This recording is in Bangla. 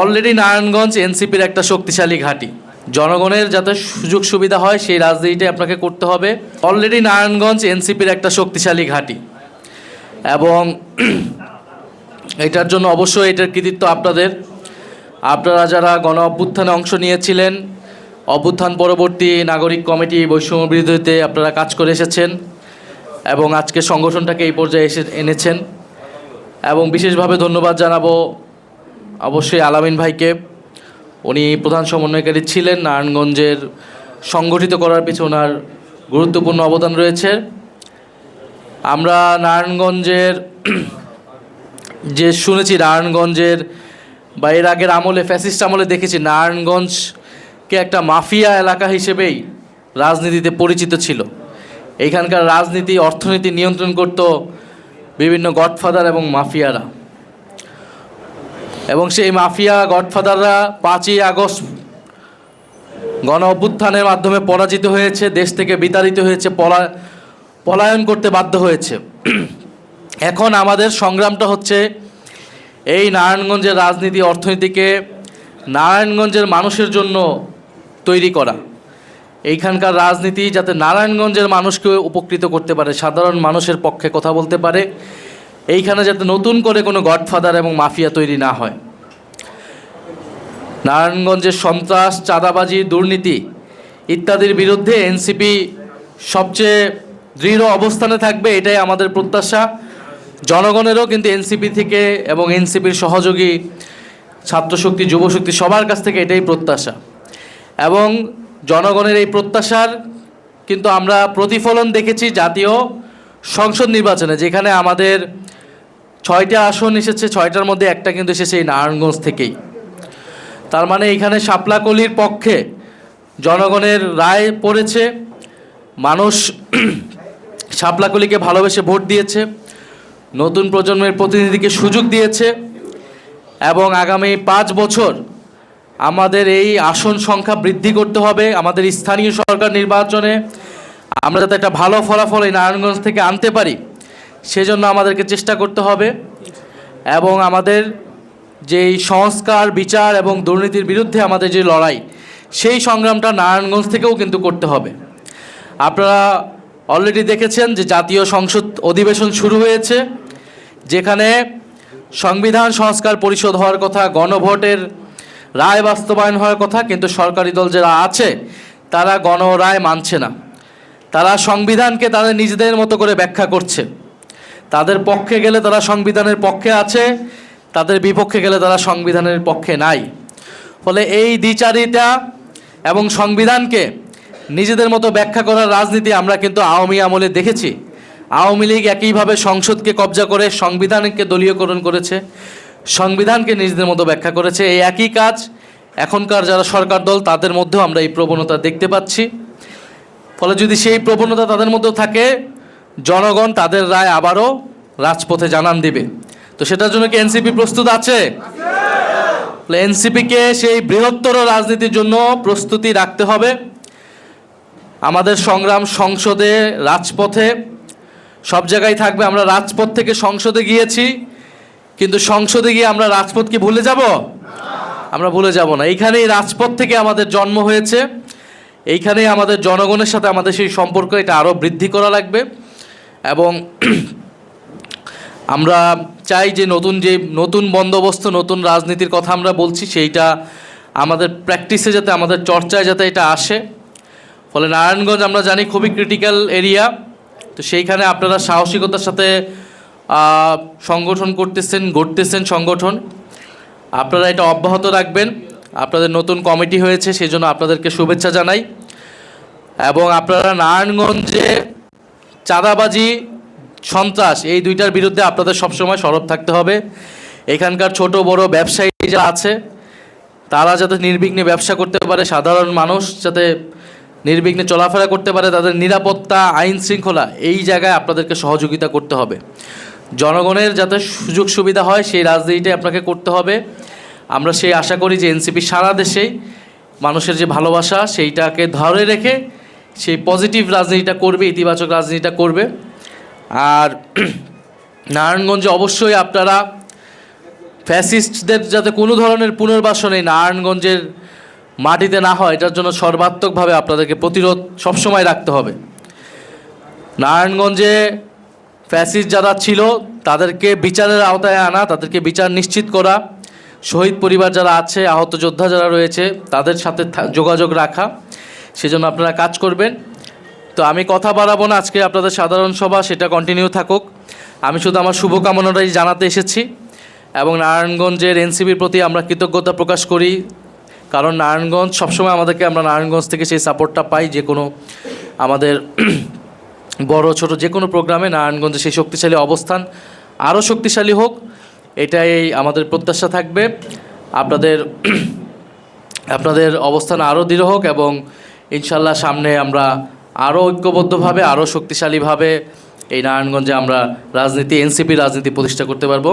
অলরেডি নারায়ণগঞ্জ এনসিপির একটা শক্তিশালী ঘাঁটি। জনগণের যাতে সুযোগ সুবিধা হয় সেই রাজনীতিটাই আপনাকে করতে হবে। অলরেডি নারায়ণগঞ্জ এনসিপির একটা শক্তিশালী ঘাঁটি এবং এটার জন্য অবশ্যই এটার কৃতিত্ব আপনাদের। আপনারা যারা গণ অভ্যুত্থানে অংশ নিয়েছিলেন, অভ্যুত্থান পরবর্তী নাগরিক কমিটি বৈষম্য বিরোধীতে আপনারা কাজ করে এসেছেন এবং আজকে সংগঠনটাকে এই পর্যায়ে এনেছেন। এবং বিশেষভাবে ধন্যবাদ জানাবো অবশ্যই আলামিন ভাইকে। উনি প্রধান সমন্বয়কারী ছিলেন। নারায়ণগঞ্জের সংগঠিত করার পিছনে ওনার গুরুত্বপূর্ণ অবদান রয়েছে। আমরা নারায়ণগঞ্জের যে শুনেছি, নারায়ণগঞ্জের বা এর আগের আমলে ফ্যাসিস্ট আমলে দেখেছি নারায়ণগঞ্জকে একটা মাফিয়া এলাকা হিসেবেই রাজনীতিতে পরিচিত ছিল। এইখানকার রাজনীতি অর্থনীতি নিয়ন্ত্রণ করত বিভিন্ন গডফাদার এবং মাফিয়ারা, এবং সেই মাফিয়া গডফাদাররা 5ই আগস্ট গণ অভ্যুত্থানের মাধ্যমে পরাজিত হয়েছে, দেশ থেকে বিতাড়িত হয়েছে, পলায়ন করতে বাধ্য হয়েছে। এখন আমাদের সংগ্রামটা হচ্ছে এই নারায়ণগঞ্জের রাজনীতি অর্থনীতিকে নারায়ণগঞ্জের মানুষের জন্য তৈরি করা। এইখানকার রাজনীতি যাতে নারায়ণগঞ্জের মানুষকে উপকৃত করতে পারে, সাধারণ মানুষের পক্ষে কথা বলতে পারে, এইখানে যাতে নতুন করে কোনো গডফাদার এবং মাফিয়া তৈরি না হয়। নারায়ণগঞ্জের সন্ত্রাস, চাঁদাবাজি, দুর্নীতি ইত্যাদির বিরুদ্ধে এনসিপি সবচেয়ে দৃঢ় অবস্থানে থাকবে, এটাই আমাদের প্রত্যাশা। জনগণেরও কিন্তু এনসিপি থেকে এবং এনসিপির সহযোগী ছাত্রশক্তি, যুবশক্তি সবার কাছ থেকে এটাই প্রত্যাশা। এবং জনগণের এই প্রত্যাশার কিন্তু আমরা প্রতিফলন দেখেছি জাতীয় সংসদ নির্বাচনে, যেখানে আমাদের 6টা আসন এসেছে, 6টার মধ্যে একটা কিন্তু এসেছে এই নারায়ণগঞ্জ থেকেই। তার মানে এইখানে শাপলাকলির পক্ষে জনগণের রায় পড়েছে, মানুষ শাপলাকলিকে ভালোবেসে ভোট দিয়েছে, নতুন প্রজন্মের প্রতিনিধিকে সুযোগ দিয়েছে এবং আগামী 5 বছর আমাদের এই আসন সংখ্যা বৃদ্ধি করতে হবে। আমাদের স্থানীয় সরকার নির্বাচনে আমরা যাতে একটা ভালো ফলাফল এই নারায়ণগঞ্জ থেকে আনতে পারি, সেজন্য আমাদেরকে চেষ্টা করতে হবে। এবং আমাদের যেই সংস্কার, বিচার এবং দুর্নীতির বিরুদ্ধে আমাদের যে লড়াই, সেই সংগ্রামটা নারায়ণগঞ্জ থেকেও কিন্তু করতে হবে। আপনারা অলরেডি দেখেছেন যে জাতীয় সংসদ অধিবেশন শুরু হয়েছে, যেখানে সংবিধান সংস্কার পরিষদ হওয়ার কথা, গণভোটের রায় বাস্তবায়ন হওয়ার কথা, কিন্তু সরকারি দল যারা আছে তারা গণরায় মানছে না। তারা সংবিধানকে তাদের নিজেদের মতো করে ব্যাখ্যা করছে। তাদের পক্ষে গেলে তারা সংবিধানের পক্ষে আছে, তাদের বিপক্ষে গেলে তারা সংবিধানের পক্ষে নাই। ফলে এই দ্বিচারিতা এবং সংবিধানকে নিজেদের মতো ব্যাখ্যা করার রাজনীতি আমরা কিন্তু আওয়ামী আমলে দেখেছি। আওয়ামী লীগ একইভাবে সংসদকে কবজা করে সংবিধানকে দলীয়করণ করেছে, সংবিধানকে নিজেদের মতো ব্যাখ্যা করেছে। এই একই কাজ এখনকার যারা সরকার দল তাদের মধ্যেও আমরা এই প্রবণতা দেখতে পাচ্ছি। ফলে যদি সেই প্রবণতা তাদের মধ্যেও থাকে, জনগণ তাদের রায় আবারও রাজপথে জানান দিবে। তো সেটার জন্য কি এনসিপি প্রস্তুত আছে? এনসিপিকে সেই বৃহত্তর রাজনীতির জন্য প্রস্তুতি রাখতে হবে। আমাদের সংগ্রাম সংসদে, রাজপথে, সব জায়গায় থাকবে। আমরা রাজপথ থেকে সংসদে গিয়েছি, কিন্তু সংসদে গিয়ে আমরা রাজপথ কি ভুলে যাব? আমরা ভুলে যাব না। এইখানেই রাজপথ থেকে আমাদের জন্ম হয়েছে, এইখানেই আমাদের জনগণের সাথে আমাদের সেই সম্পর্ক, এটা আরও বৃদ্ধি করা লাগবে। এবং আমরা চাই যে নতুন বন্দোবস্ত, নতুন রাজনীতির কথা আমরা বলছি, সেইটা আমাদের প্র্যাকটিসে যাতে, আমাদের চর্চায় যাতে এটা আসে। ফলে নারায়ণগঞ্জ আমরা জানি খুবই ক্রিটিক্যাল এরিয়া। তো সেইখানে আপনারা সাহসিকতার সাথে সংগঠন গড়তেছেন সংগঠন, আপনারা এটা অব্যাহত রাখবেন। আপনাদের নতুন কমিটি হয়েছে, সেই জন্য আপনাদেরকে শুভেচ্ছা জানাই। এবং আপনারা নারায়ণগঞ্জে চাঁদাবাজি, সন্ত্রাস, এই দুইটার বিরুদ্ধে আপনাদের সবসময় সরব থাকতে হবে। এখানকার ছোট বড় ব্যবসায়ী যারা আছে তারা যাতে নির্বিঘ্নে ব্যবসা করতে পারে, সাধারণ মানুষ যাতে নির্বিঘ্নে চলাফেরা করতে পারে, তাদের নিরাপত্তা, আইন শৃঙ্খলা, এই জায়গায় আপনাদেরকে সহযোগিতা করতে হবে। জনগণের যাতে সুযোগ সুবিধা হয় সেই রাজনীতিটাই আপনাকে করতে হবে। আমরা সেই আশা করি যে এনসিপি সারা দেশেই মানুষের যে ভালোবাসা সেইটাকে ধরে রেখে সেই পজিটিভ রাজনীতিটা করবে, ইতিবাচক রাজনীতিটা করবে। আর নারায়ণগঞ্জে অবশ্যই আপনারা ফ্যাসিস্টদের যাতে কোনো ধরনের পুনর্বাসন এই নারায়ণগঞ্জের মাটিতে না হয়, এটার জন্য সর্বাত্মকভাবে আপনাদেরকে প্রতিরোধ সবসময় রাখতে হবে। নারায়ণগঞ্জে ফ্যাসিস্ট যারা ছিল তাদেরকে বিচারের আওতায় আনা, তাদেরকে বিচার নিশ্চিত করা, শহীদ পরিবার যারা আছে, আহত যোদ্ধা যারা রয়েছে তাদের সাথে যোগাযোগ রাখা, সেজন্য আপনারা কাজ করবেন। তো আমি কথা বাড়াবো না, আজকে আপনাদের সাধারণ সভা সেটা কন্টিনিউ থাকুক। আমি শুধু আমার শুভকামনাটাই জানাতে এসেছি এবং নারায়ণগঞ্জের এনসিপির প্রতি আমরা কৃতজ্ঞতা প্রকাশ করি, কারণ নারায়ণগঞ্জ সবসময় আমাদেরকে, আমরা নারায়ণগঞ্জ থেকে সেই সাপোর্টটা পাই, যে কোনো আমাদের বড় ছোট যে কোনো প্রোগ্রামে নারায়ণগঞ্জে সেই শক্তিশালী অবস্থান আরও শক্তিশালী হোক, এটাই আমাদের প্রত্যাশা থাকবে। আপনাদের অবস্থান আরও দৃঢ় হোক এবং ইনশাল্লাহ সামনে আমরা আরও ঐক্যবদ্ধভাবে, আরও শক্তিশালীভাবে এই নারায়ণগঞ্জে আমরা রাজনীতি, এনসিপি রাজনীতি প্রতিষ্ঠা করতে পারবো।